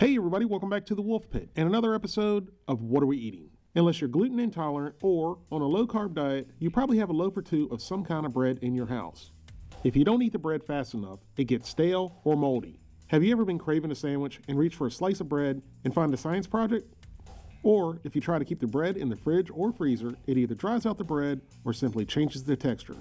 Hey everybody, welcome back to the Wolf Pit and another episode of What Are We Eating? Unless you're gluten intolerant or on a low carb diet, you probably have a loaf or two of some kind of bread in your house. If you don't eat the bread fast enough, it gets stale or moldy. Have you ever been craving a sandwich and reach for a slice of bread and find a science project? Or if you try to keep the bread in the fridge or freezer, it either dries out the bread or simply changes the texture.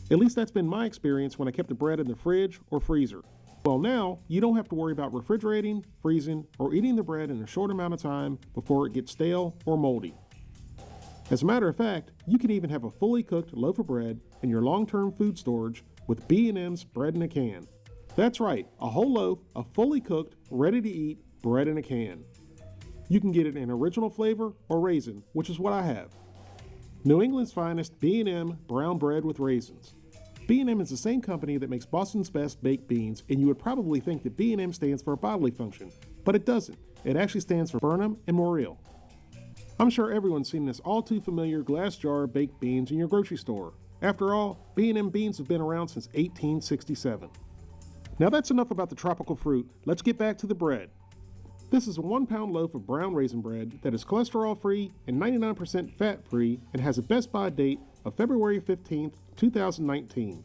At least that's been my experience when I kept the bread in the fridge or freezer. Well, now you don't have to worry about refrigerating, freezing, or eating the bread in a short amount of time before it gets stale or moldy. As a matter of fact, you can even have a fully cooked loaf of bread in your long-term food storage with B&M's bread in a can. That's right, a whole loaf of fully cooked, ready-to-eat bread in a can. You can get it in original flavor or raisin, which is what I have. New England's finest B&M brown bread with raisins. B&M is the same company that makes Boston's Best baked beans, and you would probably think that B&M stands for a bodily function, but it doesn't. It actually stands for Burnham and Morrill. I'm sure everyone's seen this all too familiar glass jar of baked beans in your grocery store. After all, B&M beans have been around since 1867. Now that's enough about the tropical fruit. Let's get back to the bread. This is a 1-pound loaf of brown raisin bread that is cholesterol-free and 99% fat-free and has a best by date of February 15th, 2019,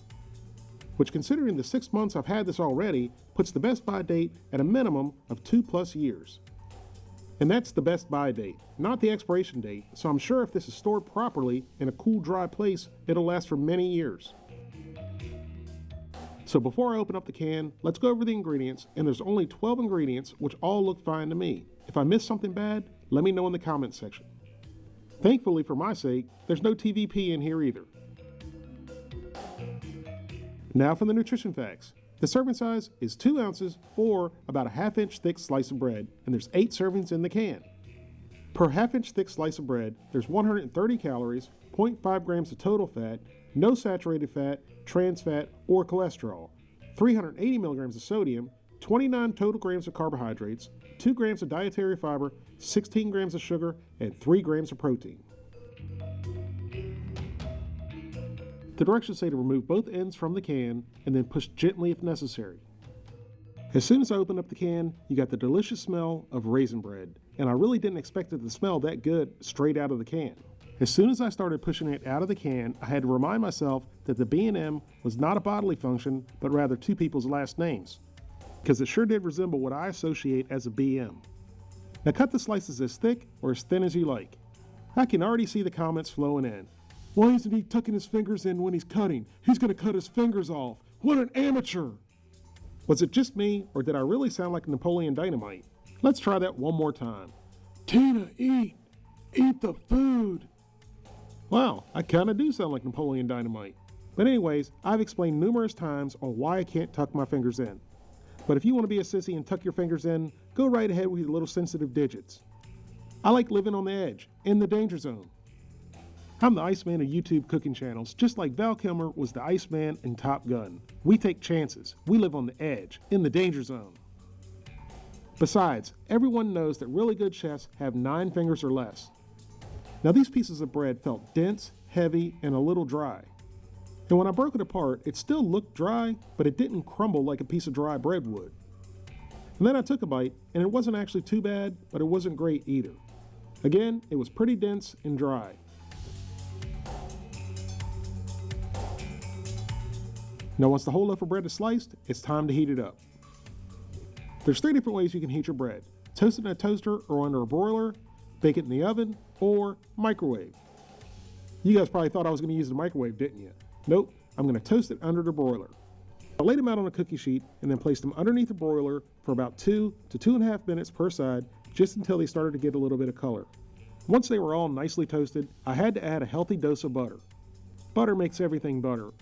which, considering the 6 months I've had this already, puts the best by date at a minimum of 2+ years. And that's the best by date, not the expiration date, so I'm sure if this is stored properly in a cool, dry place, it'll last for many years. So before I open up the can, let's go over the ingredients, and there's only 12 ingredients, which all look fine to me. If I missed something bad, let me know in the comments section. Thankfully, for my sake, there's no TVP in here either. Now for the nutrition facts. The serving size is 2 ounces or about a 1/2 inch thick slice of bread, and there's 8 servings in the can. Per 1/2 inch thick slice of bread, there's 130 calories, 0.5 grams of total fat, no saturated fat, trans fat, or cholesterol, 380 milligrams of sodium, 29 total grams of carbohydrates, 2 grams of dietary fiber, 16 grams of sugar, and 3 grams of protein. The directions say to remove both ends from the can and then push gently if necessary. As soon as I opened up the can, you got the delicious smell of raisin bread, and I really didn't expect it to smell that good straight out of the can. As soon as I started pushing it out of the can, I had to remind myself that the B&M was not a bodily function, but rather two people's last names, because it sure did resemble what I associate as a BM. Now cut the slices as thick or as thin as you like. I can already see the comments flowing in. Why isn't he tucking his fingers in when he's cutting? He's going to cut his fingers off. What an amateur! Was it just me, or did I really sound like Napoleon Dynamite? Let's try that one more time. Tina, eat! Eat the food! Wow, I kinda do sound like Napoleon Dynamite. But anyways, I've explained numerous times on why I can't tuck my fingers in. But if you want to be a sissy and tuck your fingers in, go right ahead with your little sensitive digits. I like living on the edge, in the danger zone. I'm the Iceman of YouTube cooking channels, just like Val Kilmer was the Iceman in Top Gun. We take chances. We live on the edge, in the danger zone. Besides, everyone knows that really good chefs have 9 fingers or less. Now these pieces of bread felt dense, heavy, and a little dry. And when I broke it apart, it still looked dry, but it didn't crumble like a piece of dry bread would. And then I took a bite, and it wasn't actually too bad, but it wasn't great either. Again, it was pretty dense and dry. Now once the whole loaf of bread is sliced, it's time to heat it up. There's 3 different ways you can heat your bread. Toast it in a toaster or under a broiler, bake it in the oven, or microwave. You guys probably thought I was going to use the microwave, didn't you? Nope, I'm going to toast it under the broiler. I laid them out on a cookie sheet and then placed them underneath the broiler for about 2 to 2.5 minutes per side, just until they started to get a little bit of color. Once they were all nicely toasted, I had to add a healthy dose of butter. Butter makes everything better.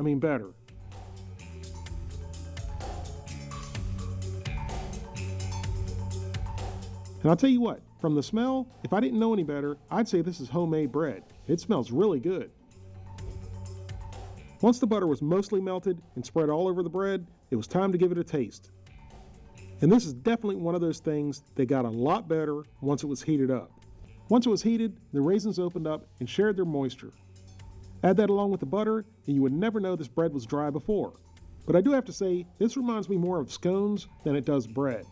And I'll tell you what, from the smell, if I didn't know any better, I'd say this is homemade bread. It smells really good. Once the butter was mostly melted and spread all over the bread, it was time to give it a taste. And this is definitely one of those things that got a lot better once it was heated up. Once it was heated, the raisins opened up and shared their moisture. Add that along with the butter, and you would never know this bread was dry before. But I do have to say, this reminds me more of scones than it does bread.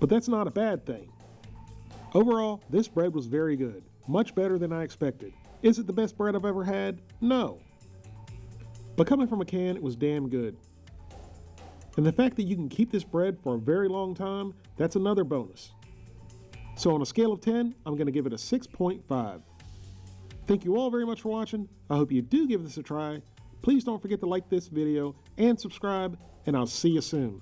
But that's not a bad thing. Overall, this bread was very good, much better than I expected. Is it the best bread I've ever had? No. But coming from a can, it was damn good. And the fact that you can keep this bread for a very long time, that's another bonus. So on a scale of 10, I'm going to give it a 6.5. Thank you all very much for watching. I hope you do give this a try. Please don't forget to like this video and subscribe, and I'll see you soon.